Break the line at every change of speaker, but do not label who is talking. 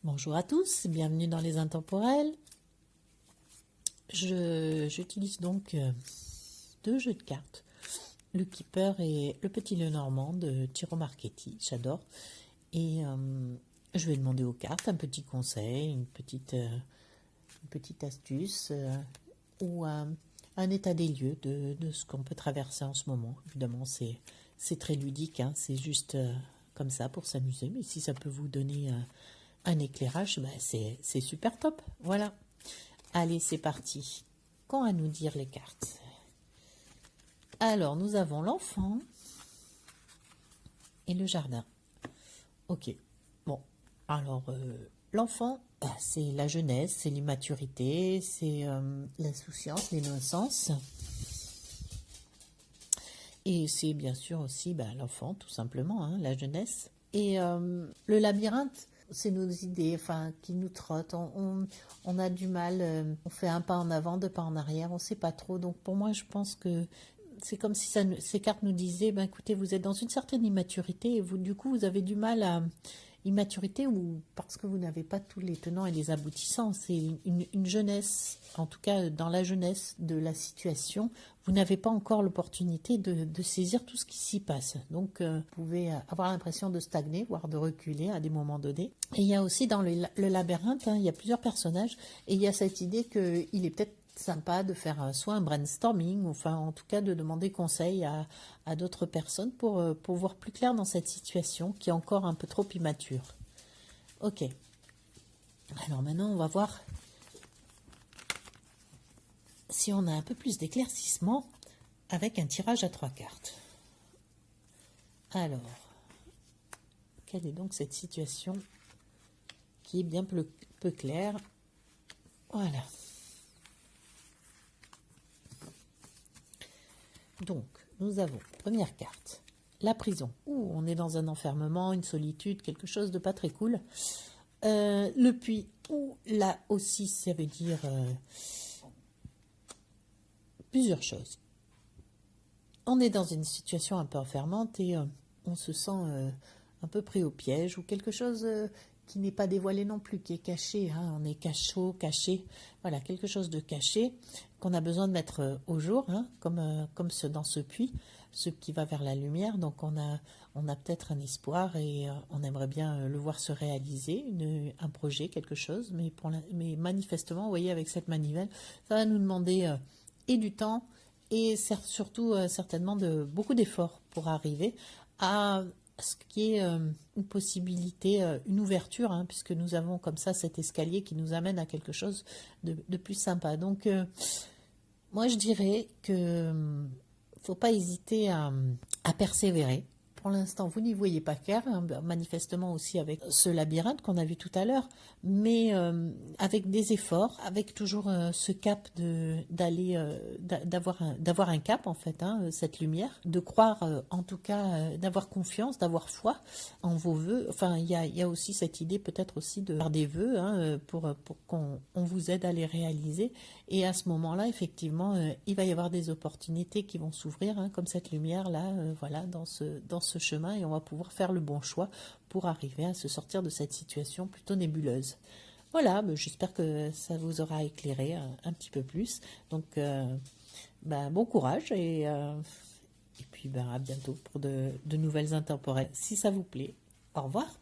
Bonjour à tous, bienvenue dans les intemporels. J'utilise donc deux jeux de cartes, le Keeper et le Petit Lenormand de Tiro Marchetti, j'adore. Et je vais demander aux cartes un petit conseil, une petite astuce ou un état des lieux de ce qu'on peut traverser en ce moment. Évidemment, c'est très ludique, hein, c'est juste comme ça pour s'amuser, mais si ça peut vous donner un éclairage, bah c'est super top. Voilà. Allez, c'est parti. Qu'ont à nous dire les cartes? Alors, nous avons l'enfant et le jardin. Ok. Bon. Alors, l'enfant, c'est la jeunesse, c'est l'immaturité, c'est l'insouciance, l'innocence. Et c'est bien sûr aussi l'enfant, tout simplement, hein, la jeunesse. Et le labyrinthe, c'est nos idées, enfin, qui nous trottent. On a du mal, on fait un pas en avant, deux pas en arrière, on ne sait pas trop. Donc pour moi, je pense que c'est comme si ces cartes nous disaient, écoutez, vous êtes dans une certaine immaturité et du coup, vous avez du mal à immaturité ou parce que vous n'avez pas tous les tenants et les aboutissants. C'est une jeunesse, en tout cas dans la jeunesse de la situation, vous n'avez pas encore l'opportunité de saisir tout ce qui s'y passe. Donc vous pouvez avoir l'impression de stagner, voire de reculer à des moments donnés. Et il y a aussi dans le labyrinthe, il y a plusieurs personnages et il y a cette idée qu'il est peut-être sympa de faire soit un brainstorming, ou enfin en tout cas de demander conseil à d'autres personnes pour voir plus clair dans cette situation qui est encore un peu trop immature. Ok. Alors maintenant on va voir si on a un peu plus d'éclaircissement avec un tirage à 3 cartes. Alors, quelle est donc cette situation qui est bien peu claire? Voilà. Donc, nous avons, première carte, la prison. Ouh, on est dans un enfermement, une solitude, quelque chose de pas très cool. Le puits, là aussi, ça veut dire plusieurs choses. On est dans une situation un peu enfermante et on se sent un peu pris au piège ou quelque chose qui n'est pas dévoilé non plus, qui est caché. Hein, on est caché. Voilà, quelque chose de caché qu'on a besoin de mettre au jour, hein, comme dans ce puits, ce qui va vers la lumière. Donc on a peut-être un espoir et on aimerait bien le voir se réaliser, un projet, quelque chose. Mais manifestement, vous voyez, avec cette manivelle, ça va nous demander et du temps et surtout certainement beaucoup d'efforts pour arriver à ce qui est une possibilité, une ouverture, hein, puisque nous avons comme ça cet escalier qui nous amène à quelque chose de plus sympa. Donc, moi, je dirais que faut pas hésiter à persévérer. Pour l'instant, vous n'y voyez pas clair, hein, manifestement aussi avec ce labyrinthe qu'on a vu tout à l'heure, mais avec des efforts, avec toujours ce cap d'avoir un cap en fait, hein, cette lumière, de croire en tout cas, d'avoir confiance, d'avoir foi en vos vœux. Enfin, il y a aussi cette idée peut-être aussi de faire des vœux, hein, pour qu'on vous aide à les réaliser. Et à ce moment-là, effectivement, il va y avoir des opportunités qui vont s'ouvrir, hein, comme cette lumière là, voilà, dans ce chemin, et on va pouvoir faire le bon choix pour arriver à se sortir de cette situation plutôt nébuleuse. Voilà, j'espère que ça vous aura éclairé un petit peu plus. Donc, bon courage et puis à bientôt pour de nouvelles intemporelles. Si ça vous plaît, au revoir.